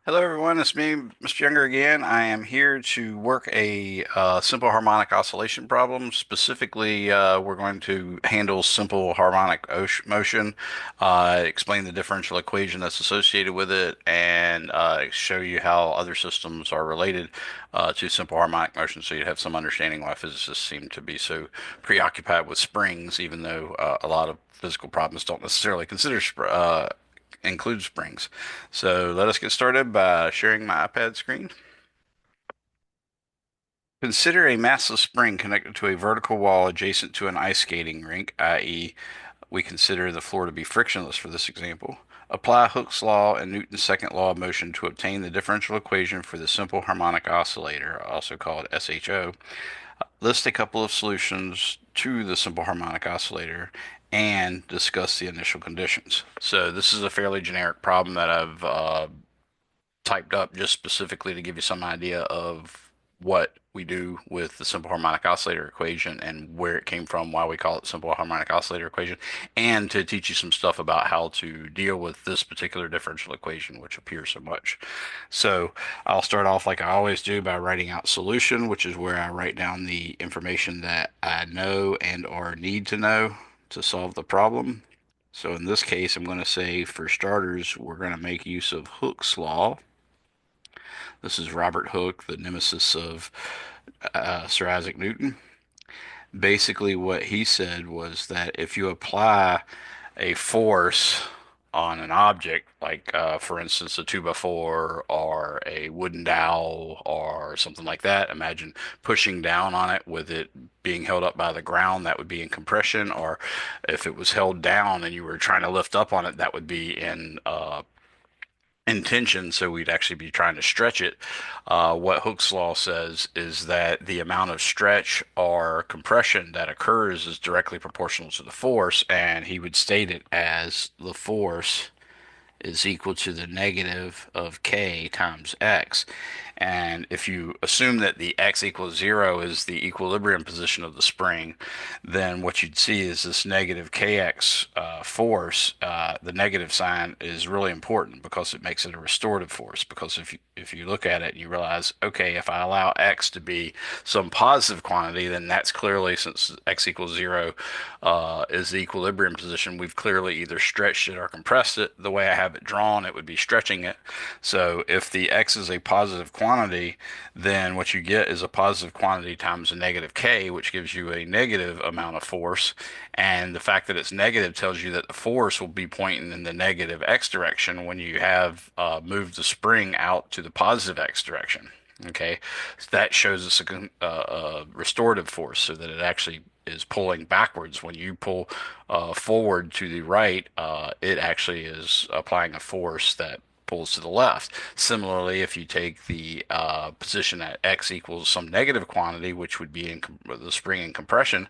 Hello, everyone. It's me, Mr. Younger again. I am here to work a simple harmonic oscillation problem. Specifically, we're going to handle simple harmonic motion, explain the differential equation that's associated with it, and show you how other systems are related to simple harmonic motion so you'd have some understanding why physicists seem to be so preoccupied with springs, even though a lot of physical problems don't necessarily consider include springs. So let us get started by sharing my iPad screen. Consider a massive spring connected to a vertical wall adjacent to an ice skating rink, i.e., we consider the floor to be frictionless for this example. Apply Hooke's law and Newton's second law of motion to obtain the differential equation for the simple harmonic oscillator, also called SHO. List a couple of solutions to the simple harmonic oscillator and discuss the initial conditions. So this is a fairly generic problem that I've typed up just specifically to give you some idea of what we do with the simple harmonic oscillator equation and where it came from, why we call it simple harmonic oscillator equation, and to teach you some stuff about how to deal with this particular differential equation, which appears so much. So I'll start off like I always do by writing out solution, which is where I write down the information that I know and or need to know to solve the problem. So in this case, I'm going to say for starters, we're going to make use of Hooke's law. This is Robert Hooke, the nemesis of Sir Isaac Newton. Basically, what he said was that if you apply a force on an object, like for instance, a 2x4 or a wooden dowel or something like that, imagine pushing down on it with it being held up by the ground, that would be in compression, or if it was held down and you were trying to lift up on it, that would be in tension, so we'd actually be trying to stretch it. What Hooke's law says is that the amount of stretch or compression that occurs is directly proportional to the force, and he would state it as the force is equal to the negative of k times x. And if you assume that the x equals 0 is the equilibrium position of the spring, then what you'd see is this negative kx force. The negative sign is really important because it makes it a restorative force. Because if you look at it, you realize, okay, if I allow x to be some positive quantity, then that's clearly, since x equals 0 is the equilibrium position, we've clearly either stretched it or compressed it. The way I have it drawn, it would be stretching it. So if the x is a positive quantity, then what you get is a positive quantity times a negative k, which gives you a negative amount of force. And the fact that it's negative tells you that the force will be pointing in the negative x direction when you have moved the spring out to the positive x direction. Okay, so that shows us a restorative force, so that it actually is pulling backwards. When you pull forward to the right, it actually is applying a force that pulls to the left. Similarly, if you take the position at x equals some negative quantity, which would be in the spring in compression,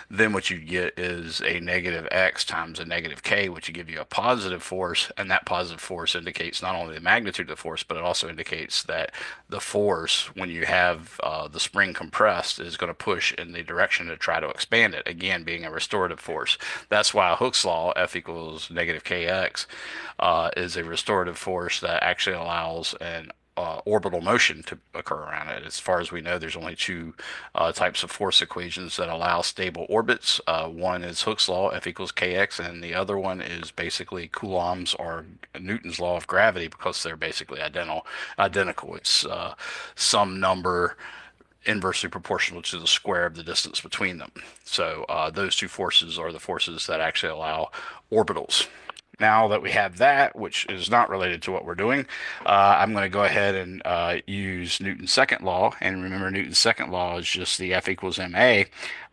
then what you get is a negative x times a negative k, which would give you a positive force, and that positive force indicates not only the magnitude of the force, but it also indicates that the force, when you have the spring compressed, is going to push in the direction to try to expand it, again being a restorative force. That's why Hooke's law, F equals negative kx, is a restorative force that actually allows an orbital motion to occur around it. As far as we know, there's only two types of force equations that allow stable orbits. One is Hooke's law, F equals kx, and the other one is basically Coulomb's or Newton's law of gravity, because they're basically identical. It's some number inversely proportional to the square of the distance between them. So those two forces are the forces that actually allow orbitals. Now that we have that, which is not related to what we're doing, I'm going to go ahead and use Newton's second law. And remember, Newton's second law is just the F equals ma.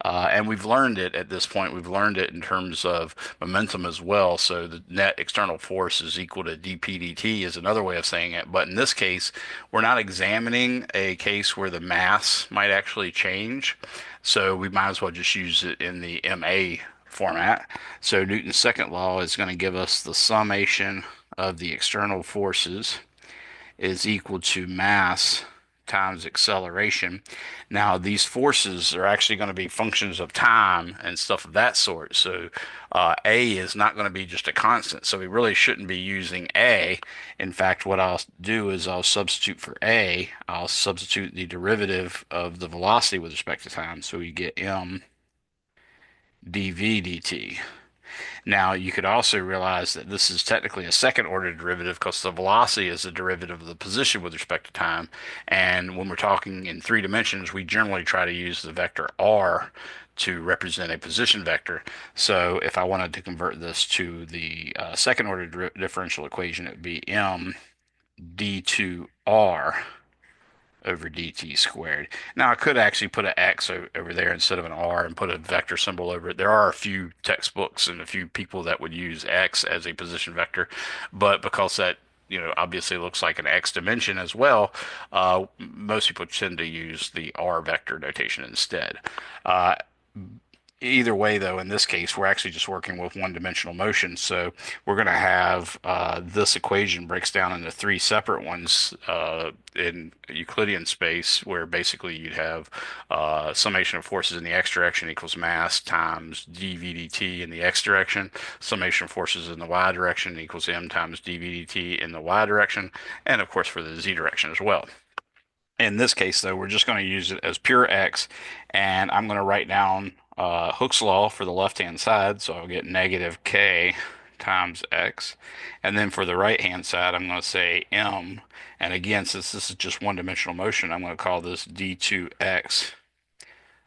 And we've learned it at this point. We've learned it in terms of momentum as well. So the net external force is equal to dp dt is another way of saying it. But in this case, we're not examining a case where the mass might actually change. So we might as well just use it in the ma format. So Newton's second law is going to give us the summation of the external forces is equal to mass times acceleration. Now, these forces are actually going to be functions of time and stuff of that sort. So, A is not going to be just a constant. So, we really shouldn't be using A. In fact, what I'll do is I'll substitute for A, I'll substitute the derivative of the velocity with respect to time. So, we get m dv dt. Now, you could also realize that this is technically a second order derivative because the velocity is the derivative of the position with respect to time. And when we're talking in three dimensions, we generally try to use the vector r to represent a position vector. So if I wanted to convert this to the second order differential equation, it would be m d2r over dt squared. Now I could actually put an x over there instead of an r and put a vector symbol over it. There are a few textbooks and a few people that would use x as a position vector, but because that obviously looks like an x dimension as well, most people tend to use the r vector notation instead. Uh, Either way, though, in this case, we're actually just working with one-dimensional motion. So we're going to have this equation breaks down into three separate ones in Euclidean space, where basically you'd have summation of forces in the x direction equals mass times dv dt in the x direction. Summation of forces in the y direction equals m times dv dt in the y direction. And of course, for the z direction as well. In this case, though, we're just going to use it as pure x, and I'm going to write down Hooke's law for the left-hand side, so I'll get negative k times x. And then for the right-hand side, I'm going to say m, and again, since this is just one-dimensional motion, I'm going to call this d2x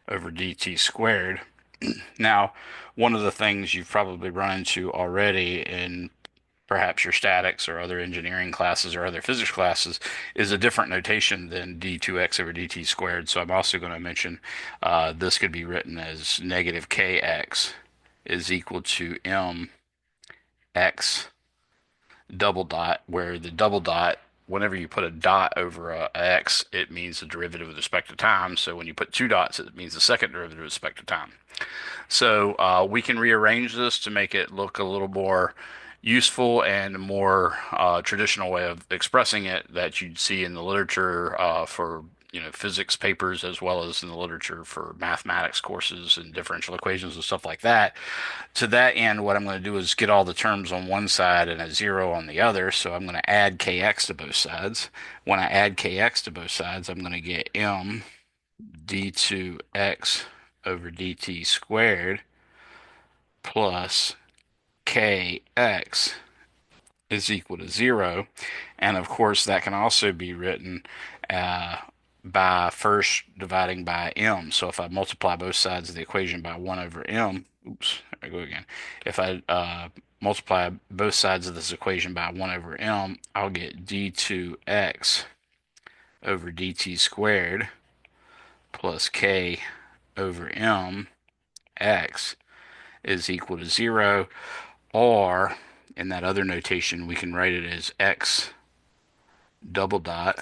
over dt squared. Now, one of the things you've probably run into already in perhaps your statics or other engineering classes or other physics classes is a different notation than d2x over dt squared. So I'm also going to mention this could be written as negative kx is equal to mx double dot, where the double dot, whenever you put a dot over a x, it means the derivative with respect to time. So when you put two dots, it means the second derivative with respect to time. So we can rearrange this to make it look a little more useful and more traditional way of expressing it that you'd see in the literature for physics papers, as well as in the literature for mathematics courses and differential equations and stuff like that. To that end, what I'm going to do is get all the terms on one side and a zero on the other. So I'm going to add kx to both sides. When I add kx to both sides, I'm going to get m d2x over dt squared plus kx is equal to 0. And of course, that can also be written uh, by first dividing by m. So if I multiply both sides of the equation by 1 over m, oops, there I go again. If I multiply both sides of this equation by 1 over m, I'll get d2x over dt squared plus k over m x is equal to 0, or in that other notation, we can write it as x double dot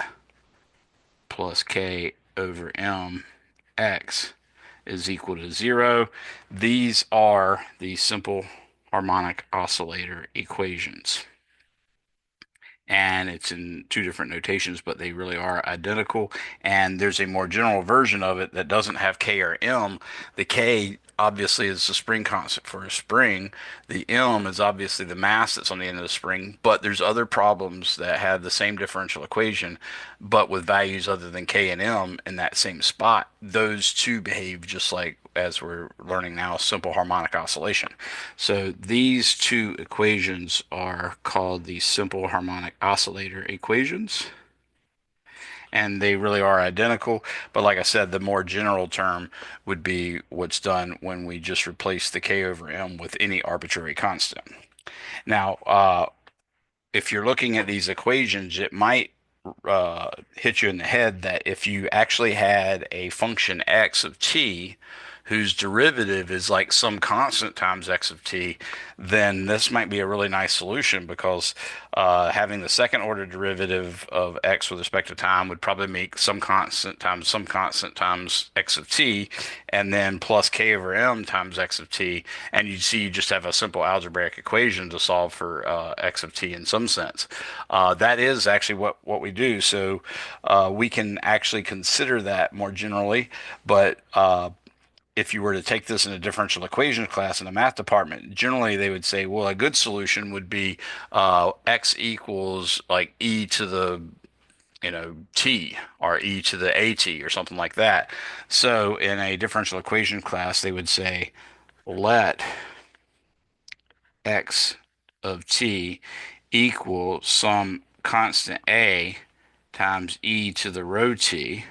plus k over m x is equal to 0. These are the simple harmonic oscillator equations. And it's in two different notations, but they really are identical. And there's a more general version of it that doesn't have K or M. The K obviously is the spring constant for a spring. The M is obviously the mass that's on the end of the spring, but there's other problems that have the same differential equation, but with values other than K and M in that same spot. Those two behave just like, as we're learning now, simple harmonic oscillation. So these two equations are called the simple harmonic oscillator equations, and they really are identical. But like I said, the more general term would be what's done when we just replace the k over m with any arbitrary constant. Now, if you're looking at these equations, it might hit you in the head that if you actually had a function x of t whose derivative is like some constant times x of t, then this might be a really nice solution because having the second order derivative of x with respect to time would probably make some constant times x of t, and then plus k over m times x of t, and you see you just have a simple algebraic equation to solve for x of t in some sense. That is actually what we do. So we can actually consider that more generally, but if you were to take this in a differential equations class in the math department, generally they would say, well, a good solution would be x equals like e to the t or e to the at or something like that. So in a differential equation class, they would say let x of t equal some constant a times e to the rho t,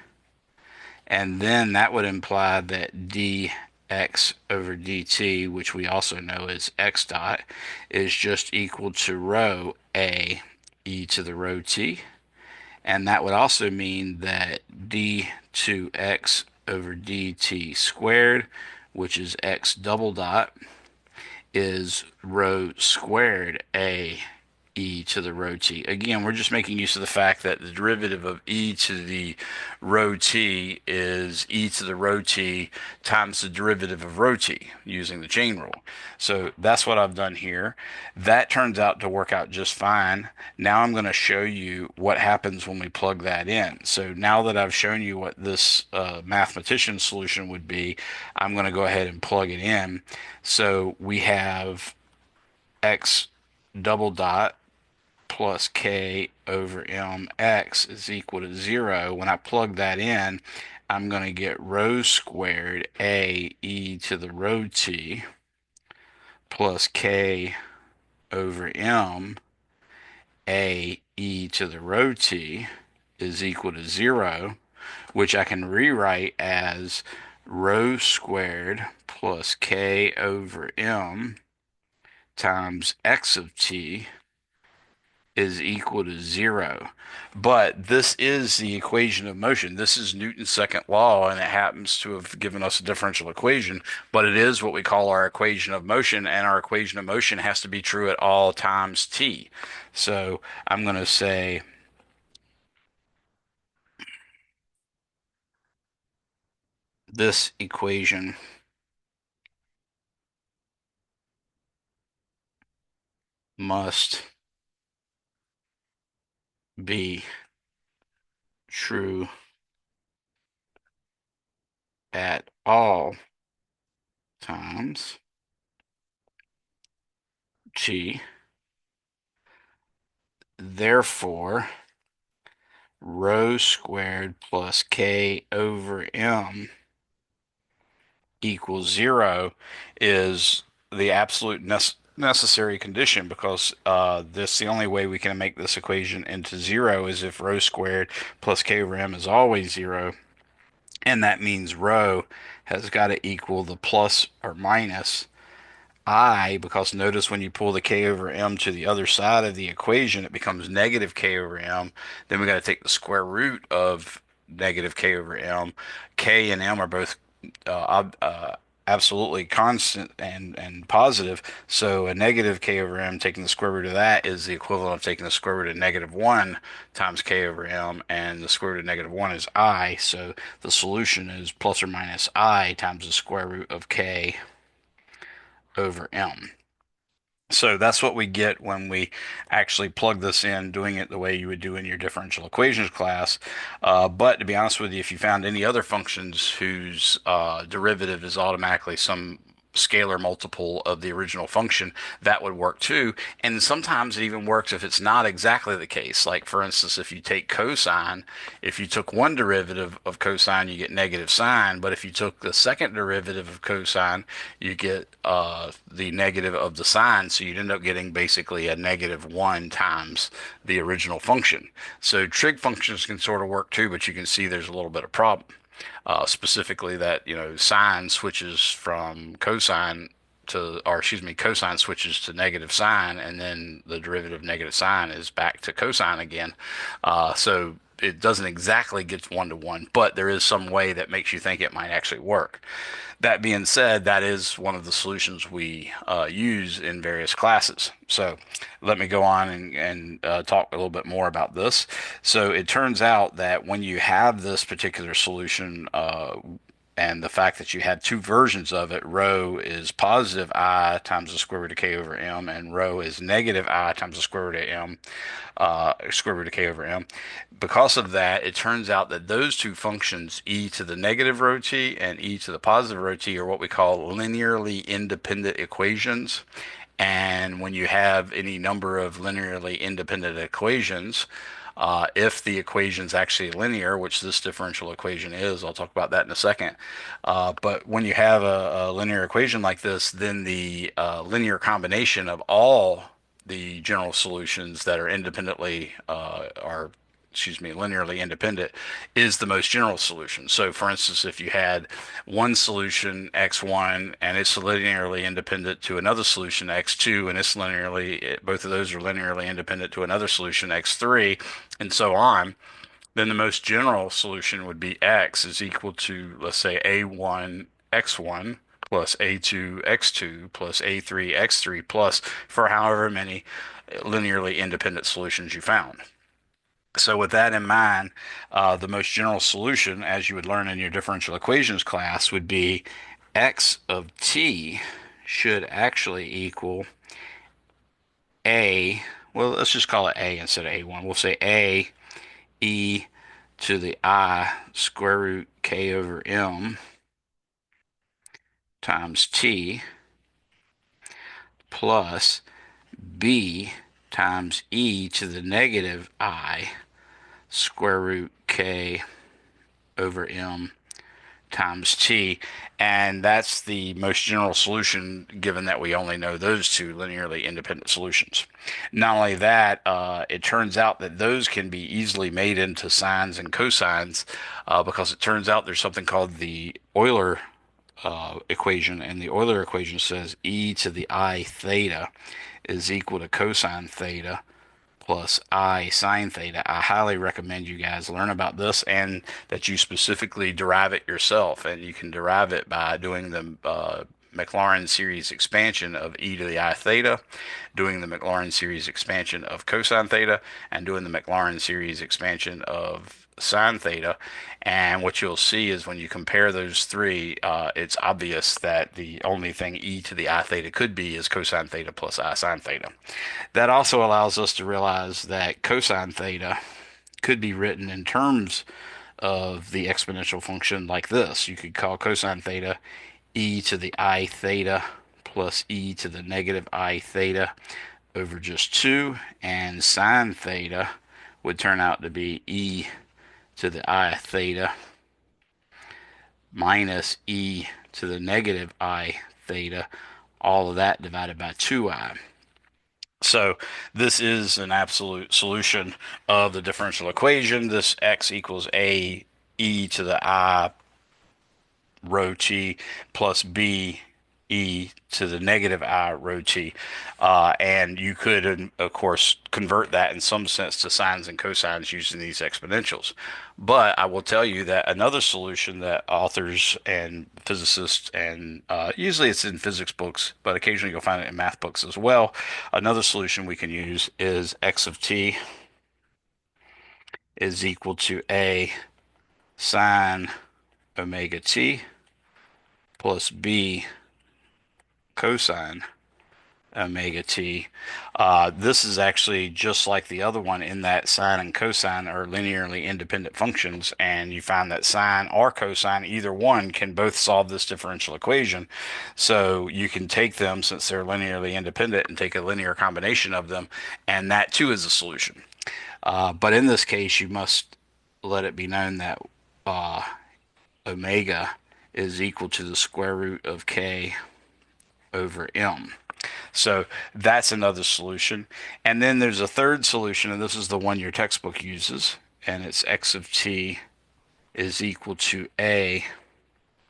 and then that would imply that dx over dt, which we also know is x dot, is just equal to rho a e to the rho t. And that would also mean that d2x over dt squared, which is x double dot, is rho squared a e to the rho t. Again, we're just making use of the fact that the derivative of e to the rho t is e to the rho t times the derivative of rho t using the chain rule. So that's what I've done here. That turns out to work out just fine. Now I'm going to show you what happens when we plug that in. So now that I've shown you what this mathematician solution would be, I'm going to go ahead and plug it in. So we have x double dot plus k over mx is equal to 0. When I plug that in, I'm going to get rho squared a e to the rho t plus k over m a e to the rho t is equal to 0, which I can rewrite as rho squared plus k over m times x of t is equal to 0. But this is the equation of motion. This is Newton's second law, and it happens to have given us a differential equation, but it is what we call our equation of motion, and our equation of motion has to be true at all times t. So I'm going to say this equation must be true at all times t. Therefore, rho squared plus k over m equals 0 is the absolute necessary condition, because this the only way we can make this equation into 0 is if rho squared plus k over m is always 0, and that means rho has got to equal the plus or minus I, because notice when you pull the k over m to the other side of the equation, it becomes negative k over m. Then we got to take the square root of negative k over m. K and m are both absolutely constant and positive. So a negative k over m, taking the square root of that, is the equivalent of taking the square root of negative 1 times k over m, and the square root of negative 1 is I. So the solution is plus or minus I times the square root of k over m. So that's what we get when we actually plug this in, doing it the way you would do in your differential equations class. But to be honest with you, if you found any other functions whose derivative is automatically some scalar multiple of the original function, that would work too. And sometimes it even works if it's not exactly the case. Like, for instance, if you take cosine, if you took one derivative of cosine, you get negative sine. But if you took the second derivative of cosine, you get the negative of the sine. So you'd end up getting basically a negative 1 times the original function. So trig functions can sort of work too, but you can see there's a little bit of problem. Specifically that, sine switches from cosine to, or excuse me, cosine switches to negative sine, and then the derivative of negative sine is back to cosine again. So it doesn't exactly get one to one, but there is some way that makes you think it might actually work. That being said, that is one of the solutions we use in various classes. So let me go on and talk a little bit more about this. So it turns out that when you have this particular solution, and the fact that you had two versions of it, rho is positive I times the square root of k over m, and rho is negative I times the square root of m, square root of k over m. Because of that, it turns out that those two functions, e to the negative rho t and e to the positive rho t, are what we call linearly independent equations. And when you have any number of linearly independent equations, if the equation is actually linear, which this differential equation is, I'll talk about that in a second. But when you have a linear equation like this, then the linear combination of all the general solutions that are independently are excuse me, linearly independent is the most general solution. So for instance, if you had one solution x1 and it's linearly independent to another solution x2 and it's linearly, both of those are linearly independent to another solution x3 and so on, then the most general solution would be x is equal to, let's say, a1 x1 plus a2 x2 plus a3 x3 plus for however many linearly independent solutions you found. So with that in mind, the most general solution, as you would learn in your differential equations class, would be x of t should actually equal a, well, let's just call it a instead of a1. We'll say a e to the I square root k over m times t plus b times e to the negative I square root k over m times t, and that's the most general solution given that we only know those two linearly independent solutions. Not only that, it turns out that those can be easily made into sines and cosines because it turns out there's something called the Euler equation, and the Euler equation says e to the I theta is equal to cosine theta plus I sine theta. I highly recommend you guys learn about this and that you specifically derive it yourself. And you can derive it by doing the Maclaurin series expansion of e to the I theta, doing the Maclaurin series expansion of cosine theta, and doing the Maclaurin series expansion of sine theta. And what you'll see is when you compare those three, it's obvious that the only thing e to the I theta could be is cosine theta plus I sine theta. That also allows us to realize that cosine theta could be written in terms of the exponential function like this. You could call cosine theta e to the I theta plus e to the negative I theta over just 2, and sine theta would turn out to be e to the I theta minus e to the negative I theta, all of that divided by 2i. So this is an absolute solution of the differential equation. This x equals a e to the I rho t plus b e to the negative I rho t. And you could, of course, convert that in some sense to sines and cosines using these exponentials. But I will tell you that another solution that authors and physicists, and usually it's in physics books, but occasionally you'll find it in math books as well. Another solution we can use is x of t is equal to a sine omega t plus b cosine omega t. This is actually just like the other one in that sine and cosine are linearly independent functions, and you find that sine or cosine, either one, can both solve this differential equation. So you can take them, since they're linearly independent, and take a linear combination of them, and that too is a solution. But in this case, you must let it be known that omega is equal to the square root of k over m. So that's another solution. And then there's a third solution, and this is the one your textbook uses, and it's x of t is equal to a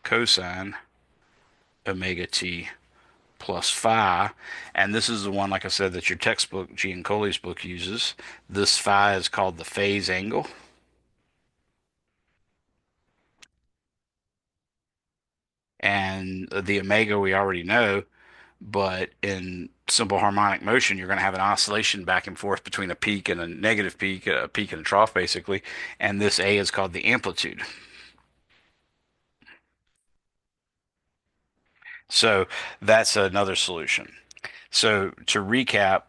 cosine omega t plus phi. And this is the one, like I said, that your textbook, Giancoli's book, uses. This phi is called the phase angle. And the omega we already know, but in simple harmonic motion, you're going to have an oscillation back and forth between a peak and a negative peak, a peak and a trough, basically. And this A is called the amplitude. So that's another solution. So to recap,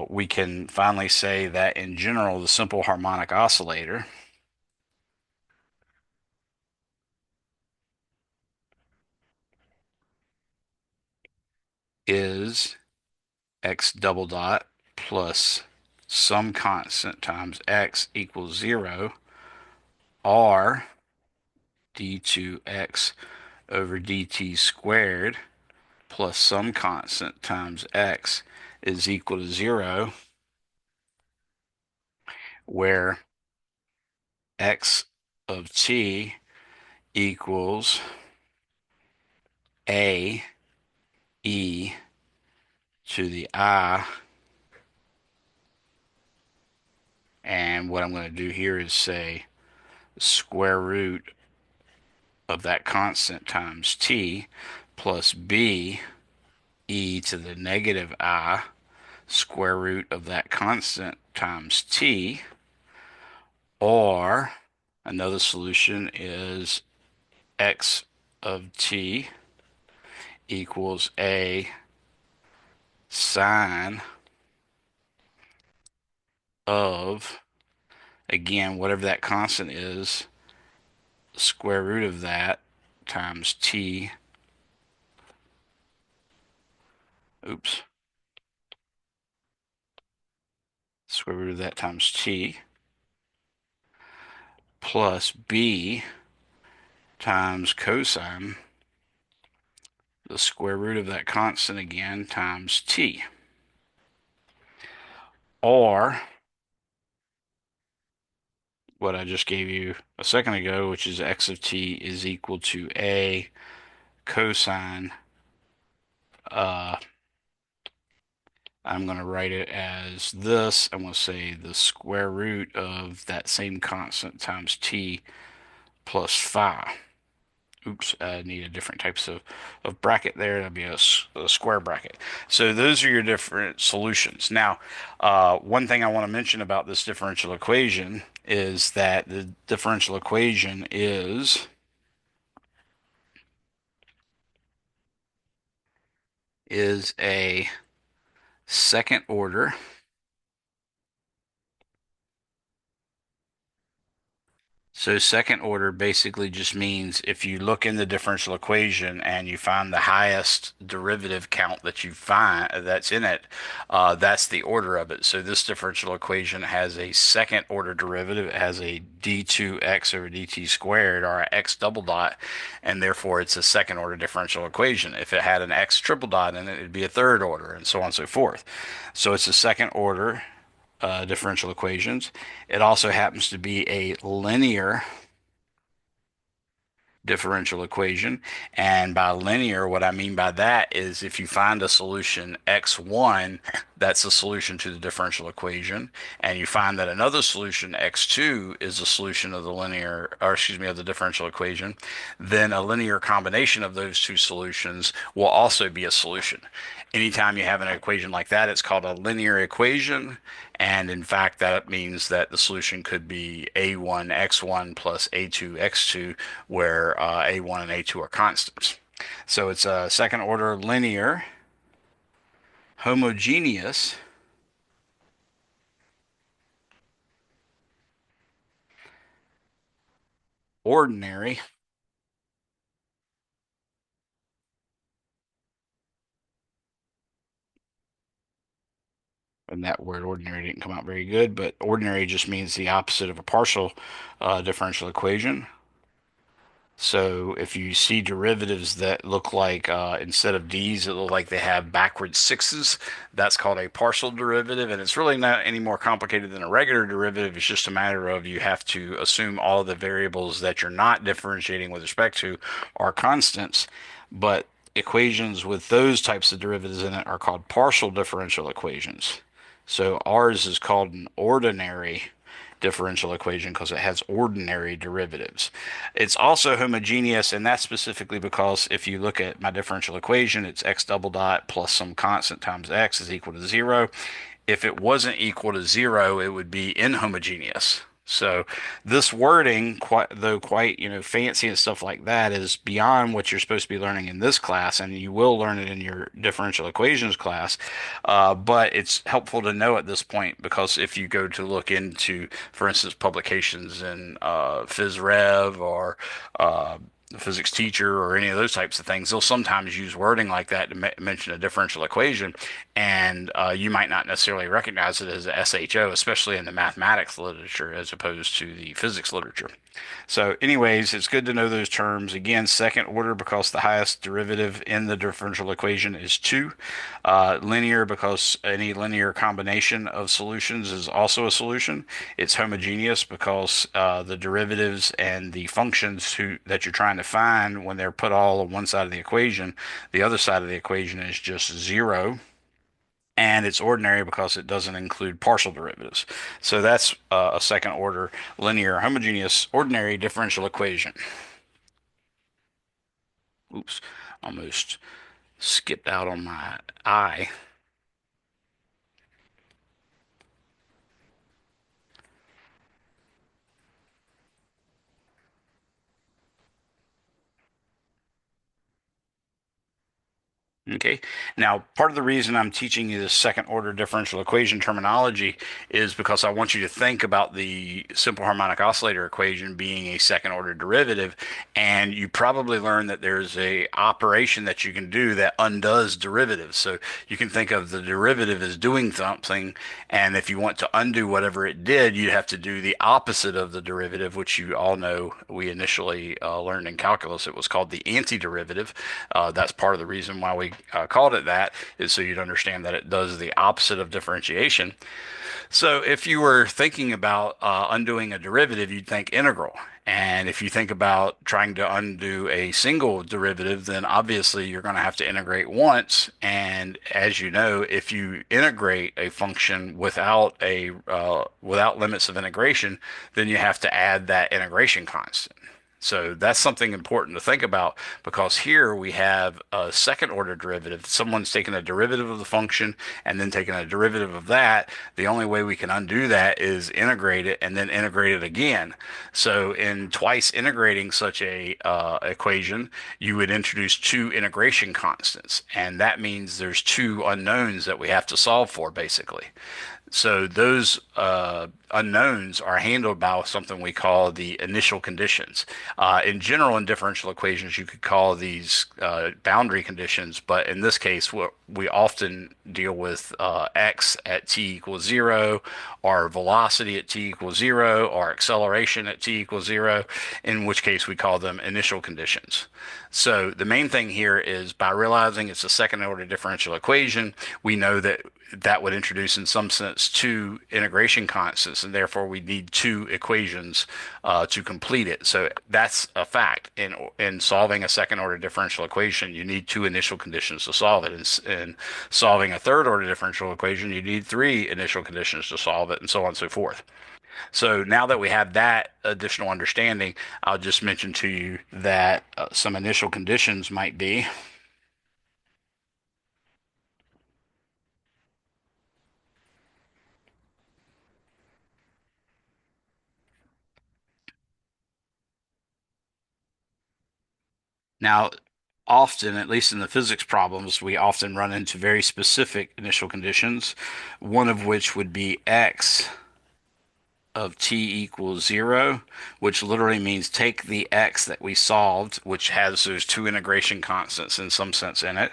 we can finally say that in general, the simple harmonic oscillator is x double dot plus some constant times x equals 0, or d2x over dt squared plus some constant times x is equal to 0, where x of t equals a e to the I. And what I'm going to do here is say the square root of that constant times t plus b e to the negative I square root of that constant times t, or another solution is x of t equals a sine of, again, whatever that constant is, square root of that times t, oops, square root of that times t, plus b times cosine, the square root of that constant again, times t. Or what I just gave you a second ago, which is x of t is equal to a cosine, I'm going to write it as this. I'm going to say the square root of that same constant times t plus phi. Oops, I need a different types of bracket there. That'll be a square bracket. So those are your different solutions. Now, one thing I want to mention about this differential equation is that the differential equation is a second order. So second order basically just means if you look in the differential equation and you find the highest derivative count that you find that's in it, that's the order of it. So this differential equation has a second order derivative. It has a d2x over dt squared, or a x double dot, and therefore it's a second order differential equation. If it had an x triple dot in it, it'd be a third order, and so on and so forth. So it's a second order differential equations. It also happens to be a linear differential equation. And by linear, what I mean by that is if you find a solution x1, that's a solution to the differential equation, and you find that another solution x2 is a solution of the linear, or excuse me, of the differential equation, then a linear combination of those two solutions will also be a solution. Anytime you have an equation like that, it's called a linear equation. And in fact, that means that the solution could be a1 x1 plus a2 x2, where a1 and a2 are constants. So it's a second order linear, homogeneous, ordinary, and that word ordinary didn't come out very good, but ordinary just means the opposite of a partial differential equation. So if you see derivatives that look like instead of d's, it look like they have backwards sixes, that's called a partial derivative, and it's really not any more complicated than a regular derivative. It's just a matter of you have to assume all of the variables that you're not differentiating with respect to are constants, but equations with those types of derivatives in it are called partial differential equations. So ours is called an ordinary differential equation because it has ordinary derivatives. It's also homogeneous, and that's specifically because if you look at my differential equation, it's x double dot plus some constant times x is equal to 0. If it wasn't equal to 0, it would be inhomogeneous. So this wording, quite fancy and stuff like that, is beyond what you're supposed to be learning in this class, and you will learn it in your differential equations class. But it's helpful to know at this point because if you go to look into, for instance, publications in Phys Rev or the physics teacher or any of those types of things, they'll sometimes use wording like that to mention a differential equation, and you might not necessarily recognize it as a SHO, especially in the mathematics literature as opposed to the physics literature. So, anyways, it's good to know those terms. Again, second order because the highest derivative in the differential equation is 2. Linear because any linear combination of solutions is also a solution. It's homogeneous because the derivatives and the functions that you're trying to find when they're put all on one side of the equation, the other side of the equation is just 0, and it's ordinary because it doesn't include partial derivatives. So that's a second order linear homogeneous ordinary differential equation. Oops, almost skipped out on my I. Okay. Now, part of the reason I'm teaching you this second order differential equation terminology is because I want you to think about the simple harmonic oscillator equation being a second order derivative. And you probably learned that there's a operation that you can do that undoes derivatives. So you can think of the derivative as doing something. And if you want to undo whatever it did, you have to do the opposite of the derivative, which you all know we initially learned in calculus. It was called the antiderivative. That's part of the reason why we called it that, is so you'd understand that it does the opposite of differentiation. So if you were thinking about undoing a derivative, you'd think integral. And if you think about trying to undo a single derivative, then obviously you're going to have to integrate once. And as you know, if you integrate a function without limits of integration, then you have to add that integration constant. So that's something important to think about because here we have a second order derivative. Someone's taken a derivative of the function and then taken a derivative of that. The only way we can undo that is integrate it and then integrate it again. So in twice integrating such a equation, you would introduce two integration constants, and that means there's two unknowns that we have to solve for basically. So those unknowns are handled by something we call the initial conditions. In general, in differential equations, you could call these boundary conditions, but in this case, we often deal with x at t equals 0, or velocity at t equals 0, or acceleration at t equals 0, in which case we call them initial conditions. So the main thing here is by realizing it's a second order differential equation, we know that that would introduce in some sense two integration constants, and therefore we need two equations to complete it. So that's a fact. In solving a second order differential equation, you need two initial conditions to solve it. In solving a third order differential equation, you need three initial conditions to solve it, and so on and so forth. So now that we have that additional understanding, I'll just mention to you that some initial conditions might be. Now, often, at least in the physics problems, we often run into very specific initial conditions, one of which would be x of t equals 0, which literally means take the x that we solved, which has those two integration constants in some sense in it,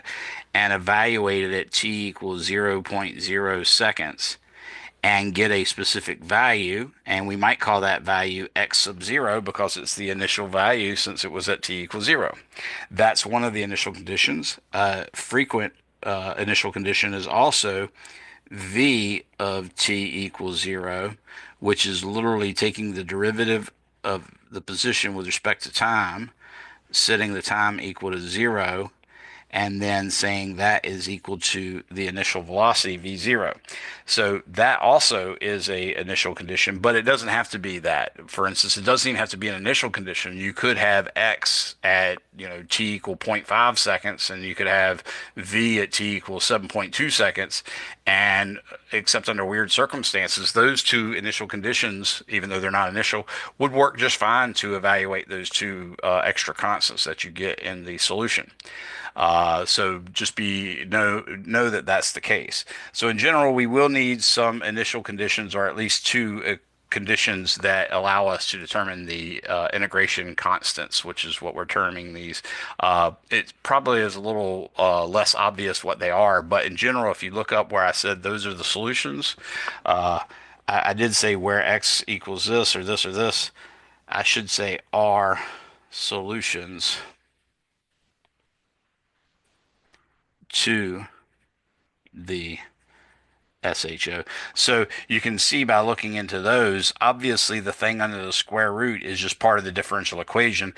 and evaluate it at t equals 0.0 seconds and get a specific value, and we might call that value x sub 0 because it's the initial value since it was at t equals 0. That's one of the initial conditions. Frequent initial condition is also v of t equals 0, which is literally taking the derivative of the position with respect to time, setting the time equal to 0, and then saying that is equal to the initial velocity v0. So that also is a initial condition, but it doesn't have to be that. For instance, it doesn't even have to be an initial condition. You could have x at, t equal zero point 0.5 seconds, and you could have v at t equals 7.2 seconds. And except under weird circumstances, those two initial conditions, even though they're not initial, would work just fine to evaluate those two extra constants that you get in the solution. So just know that that's the case. So in general, we will need some initial conditions, or at least two conditions that allow us to determine the integration constants, which is what we're terming these. It probably is a little less obvious what they are, but in general, if you look up where I said those are the solutions, uh, I did say where x equals this or this or this. I should say are solutions to the SHO. So you can see by looking into those, obviously the thing under the square root is just part of the differential equation.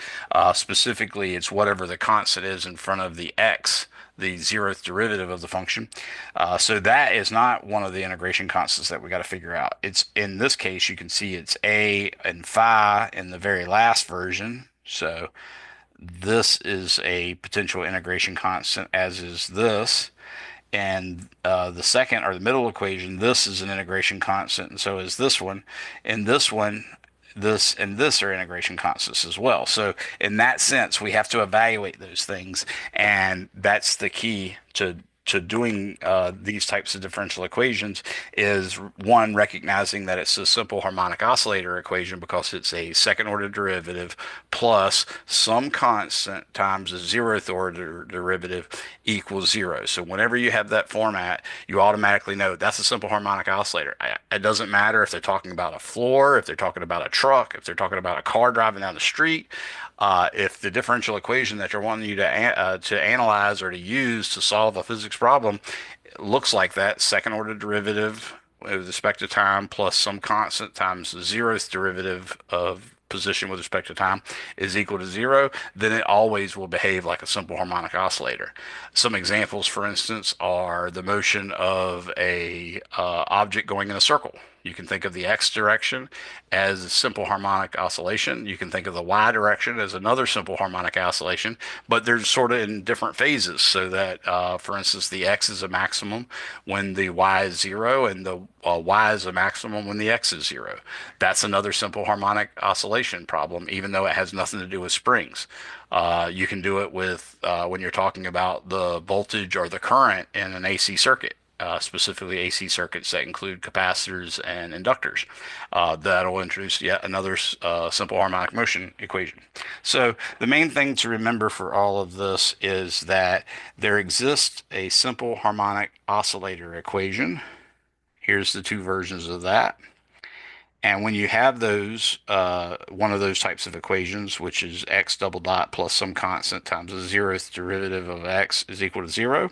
Specifically, it's whatever the constant is in front of the x, the zeroth derivative of the function. So that is not one of the integration constants that we got to figure out. It's in this case, you can see it's a and phi in the very last version. So this is a potential integration constant, as is this. And the second or the middle equation, this is an integration constant, and so is this one. And this one, this and this are integration constants as well. So in that sense, we have to evaluate those things, and that's the key to doing these types of differential equations is one, recognizing that it's a simple harmonic oscillator equation because it's a second order derivative plus some constant times a zeroth order derivative equals zero. So whenever you have that format, you automatically know that's a simple harmonic oscillator. It doesn't matter if they're talking about a floor, if they're talking about a truck, if they're talking about a car driving down the street. If the differential equation that you're wanting you to analyze or to use to solve a physics problem looks like that second order derivative with respect to time plus some constant times the zeroth derivative of position with respect to time is equal to zero, then it always will behave like a simple harmonic oscillator. Some examples, for instance, are the motion of a object going in a circle. You can think of the x direction as a simple harmonic oscillation. You can think of the y direction as another simple harmonic oscillation, but they're sort of in different phases. So that, for instance, the x is a maximum when the y is zero, and the y is a maximum when the x is zero. That's another simple harmonic oscillation problem, even though it has nothing to do with springs. You can do it with when you're talking about the voltage or the current in an AC circuit. Specifically AC circuits that include capacitors and inductors. That'll introduce yet another simple harmonic motion equation. So the main thing to remember for all of this is that there exists a simple harmonic oscillator equation. Here's the two versions of that. And when you have those, one of those types of equations, which is x double dot plus some constant times the zeroth derivative of x is equal to zero,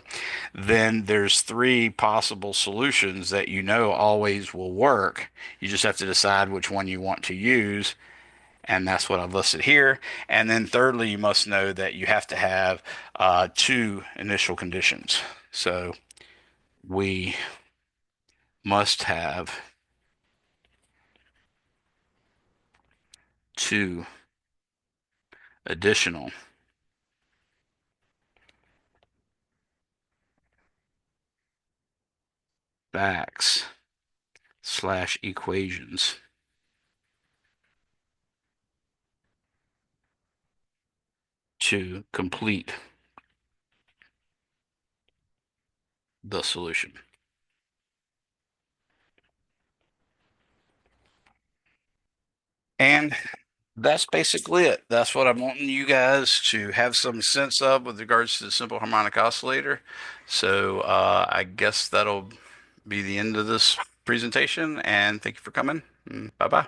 then there's three possible solutions that you know always will work. You just have to decide which one you want to use, and that's what I've listed here. And then thirdly, you must know that you have to have two initial conditions. So we must have two additional facts slash equations to complete the solution. And that's basically it. That's what I'm wanting you guys to have some sense of with regards to the simple harmonic oscillator. So I guess that'll be the end of this presentation, and thank you for coming. Bye bye.